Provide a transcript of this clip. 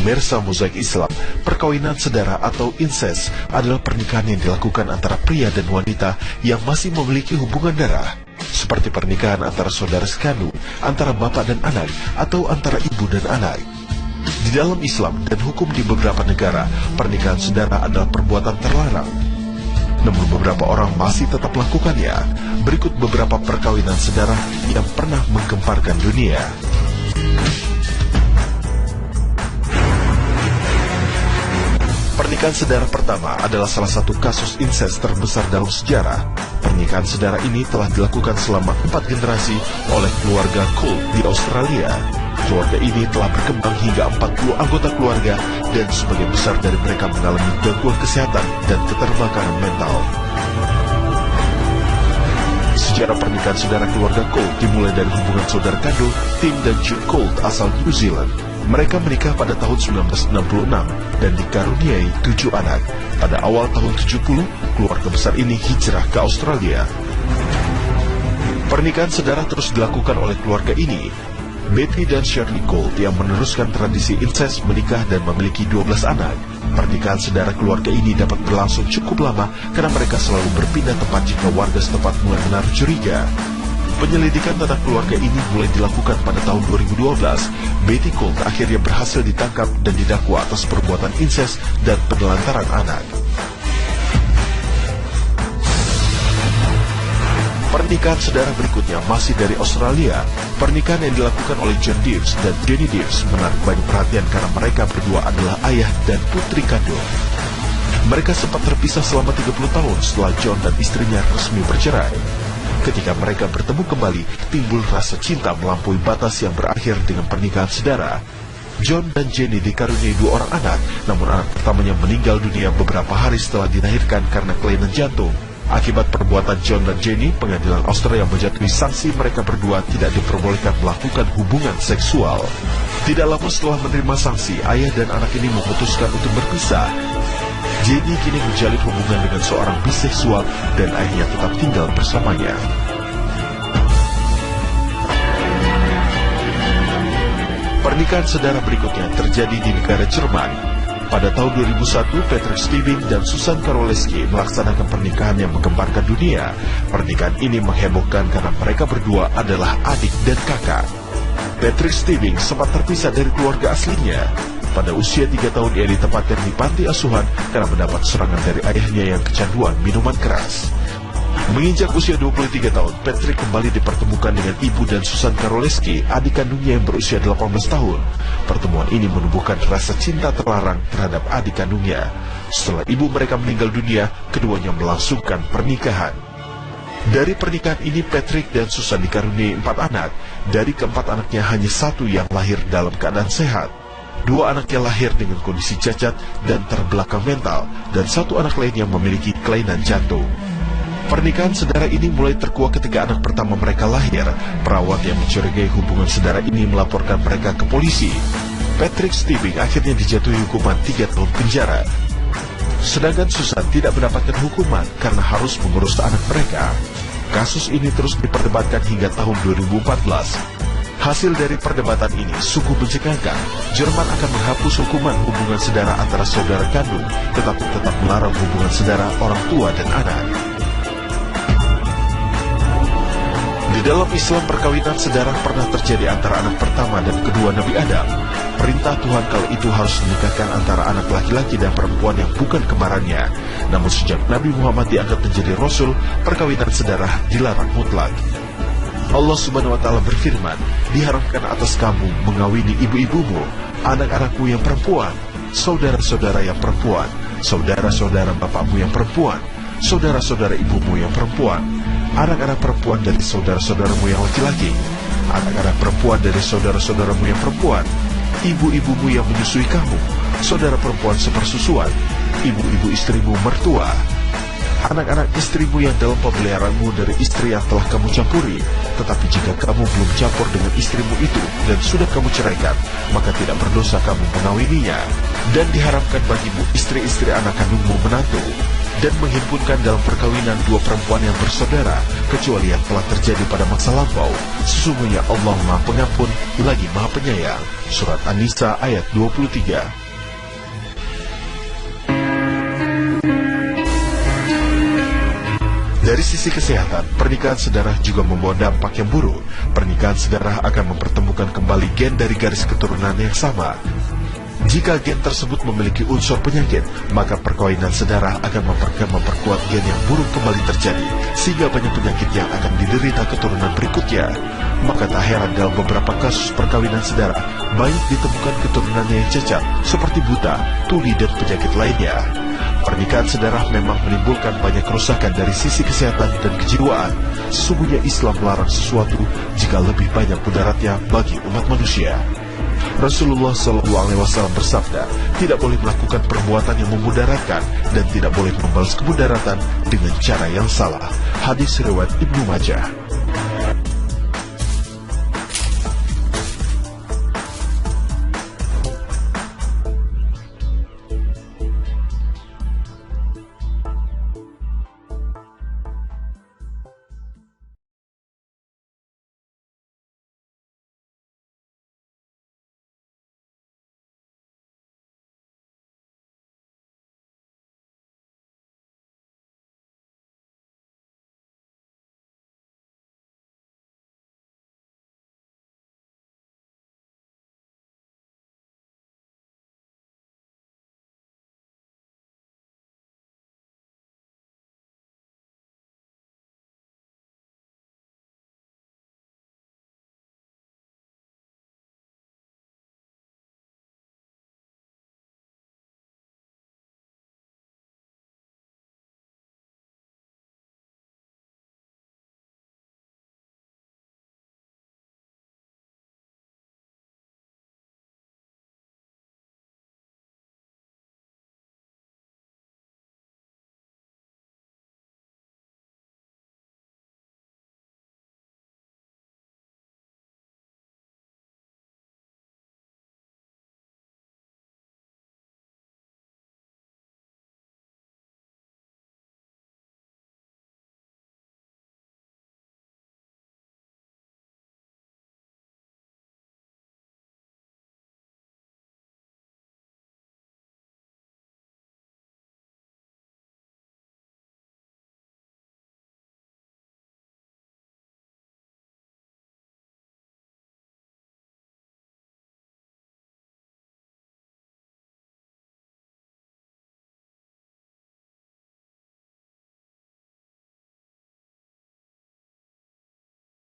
Pemirsa Mozaik Islam, perkawinan saudara atau incest adalah pernikahan yang dilakukan antara pria dan wanita yang masih memiliki hubungan darah, seperti pernikahan antara saudara sekandung, antara bapak dan anak, atau antara ibu dan anak. Di dalam Islam dan hukum di beberapa negara, pernikahan saudara adalah perbuatan terlarang. Namun beberapa orang masih tetap melakukannya. Berikut beberapa perkawinan saudara yang pernah menggemparkan dunia. Pernikahan saudara pertama adalah salah satu kasus incest terbesar dalam sejarah. Pernikahan saudara ini telah dilakukan selama 4 generasi oleh keluarga Colt di Australia. Keluarga ini telah berkembang hingga 40 anggota keluarga dan sebagian besar dari mereka mengalami gangguan kesehatan dan keterbelakangan mental. Sejarah pernikahan saudara keluarga Colt dimulai dari hubungan saudara kandung Tim dan June Colt asal New Zealand. Mereka menikah pada tahun 1966 dan dikaruniai 7 anak. Pada awal tahun 70, keluarga besar ini hijrah ke Australia. Pernikahan saudara terus dilakukan oleh keluarga ini. Betty dan Shirley Colt yang meneruskan tradisi incest menikah dan memiliki 12 anak. Pernikahan saudara keluarga ini dapat berlangsung cukup lama karena mereka selalu berpindah tempat jika warga setempat mulai menaruh curiga. Penyelidikan tentang keluarga ini mulai dilakukan pada tahun 2012. Betty Colt akhirnya berhasil ditangkap dan didakwa atas perbuatan incest dan penelantaran anak. Pernikahan saudara berikutnya masih dari Australia. Pernikahan yang dilakukan oleh John Dives dan Jenny Dives menarik banyak perhatian karena mereka berdua adalah ayah dan putri kandung. Mereka sempat terpisah selama 30 tahun setelah John dan istrinya resmi bercerai. Ketika mereka bertemu kembali, timbul rasa cinta melampaui batas yang berakhir dengan pernikahan saudara. John dan Jenny dikaruniai 2 orang anak, namun anak pertamanya meninggal dunia beberapa hari setelah dilahirkan karena kelainan jantung. Akibat perbuatan John dan Jenny, pengadilan Australia menjatuhi sanksi mereka berdua tidak diperbolehkan melakukan hubungan seksual. Tidak lama setelah menerima sanksi, ayah dan anak ini memutuskan untuk berpisah. Jenny kini menjalin hubungan dengan seorang biseksual dan ayahnya tetap tinggal bersamanya. Pernikahan saudara berikutnya terjadi di negara Jerman. Pada tahun 2001, Patrick Steving dan Susan Karoleski melaksanakan pernikahan yang menggemparkan dunia. Pernikahan ini menghebohkan karena mereka berdua adalah adik dan kakak. Patrick Steving sempat terpisah dari keluarga aslinya. Pada usia 3 tahun ia ditempatkan di panti asuhan karena mendapat serangan dari ayahnya yang kecanduan minuman keras. Menginjak usia 23 tahun, Patrick kembali dipertemukan dengan ibu dan Susan Karoleski, adik kandungnya yang berusia 18 tahun. Pertemuan ini menumbuhkan rasa cinta terlarang terhadap adik kandungnya. Setelah ibu mereka meninggal dunia, keduanya melangsungkan pernikahan. Dari pernikahan ini, Patrick dan Susan dikaruniai 4 anak. Dari keempat anaknya, hanya 1 yang lahir dalam keadaan sehat. 2 anaknya lahir dengan kondisi cacat dan terbelakang mental, dan 1 anak lainnya memiliki kelainan jantung. Pernikahan saudara ini mulai terkuak ketika anak pertama mereka lahir. Perawat yang mencurigai hubungan saudara ini melaporkan mereka ke polisi. Patrick Steving akhirnya dijatuhi hukuman 3 tahun penjara. Sedangkan Susan tidak mendapatkan hukuman karena harus mengurus anak mereka. Kasus ini terus diperdebatkan hingga tahun 2014. Hasil dari perdebatan ini sungguh mencengangkan. Jerman akan menghapus hukuman hubungan saudara antara saudara kandung, tetapi tetap melarang hubungan saudara orang tua dan anak. Di dalam Islam, perkawinan saudara pernah terjadi antara anak pertama dan kedua Nabi Adam. Perintah Tuhan kala itu harus menikahkan antara anak laki-laki dan perempuan yang bukan kembarannya. Namun sejak Nabi Muhammad diangkat menjadi Rasul, perkawinan saudara dilarang mutlak. Allah Subhanahu wa Ta'ala berfirman, diharamkan atas kamu mengawini ibu-ibumu, anak-anakmu yang perempuan, saudara-saudara yang perempuan, saudara-saudara bapakmu yang perempuan, saudara-saudara ibumu yang perempuan, anak-anak perempuan dari saudara-saudaramu yang laki-laki, anak-anak perempuan dari saudara-saudaramu yang perempuan, ibu-ibumu yang menyusui kamu, saudara perempuan sepersusuan, ibu-ibu istrimu mertua, anak-anak istrimu yang dalam pemeliharaanmu dari istri yang telah kamu campuri. Tetapi jika kamu belum campur dengan istrimu itu dan sudah kamu ceraikan, maka tidak berdosa kamu mengawininya. Dan diharamkan bagimu istri-istri anak kandungmu menantu. dan menghimpunkan dalam perkawinan dua perempuan yang bersaudara, kecuali yang telah terjadi pada masa lampau. Sesungguhnya Allah Maha Pengampun lagi Maha Penyayang. Surat An-Nisa ayat 23. Dari sisi kesehatan, pernikahan sedarah juga membawa dampak yang buruk. Pernikahan sedarah akan mempertemukan kembali gen dari garis keturunan yang sama. Jika gen tersebut memiliki unsur penyakit, maka perkawinan sedarah akan memperkuat gen yang buruk kembali terjadi, sehingga banyak penyakit yang akan diderita keturunan berikutnya. Maka tak heran dalam beberapa kasus perkawinan sedarah, banyak ditemukan keturunannya yang cacat, seperti buta, tuli, dan penyakit lainnya. Pernikahan sedarah memang menimbulkan banyak kerusakan dari sisi kesehatan dan kejiwaan. Sesungguhnya Islam melarang sesuatu jika lebih banyak mudaratnya bagi umat manusia. Rasulullah SAW bersabda, tidak boleh melakukan perbuatan yang memudaratkan dan tidak boleh membalas kemudaratan dengan cara yang salah. Hadis riwayat Ibnu Majah.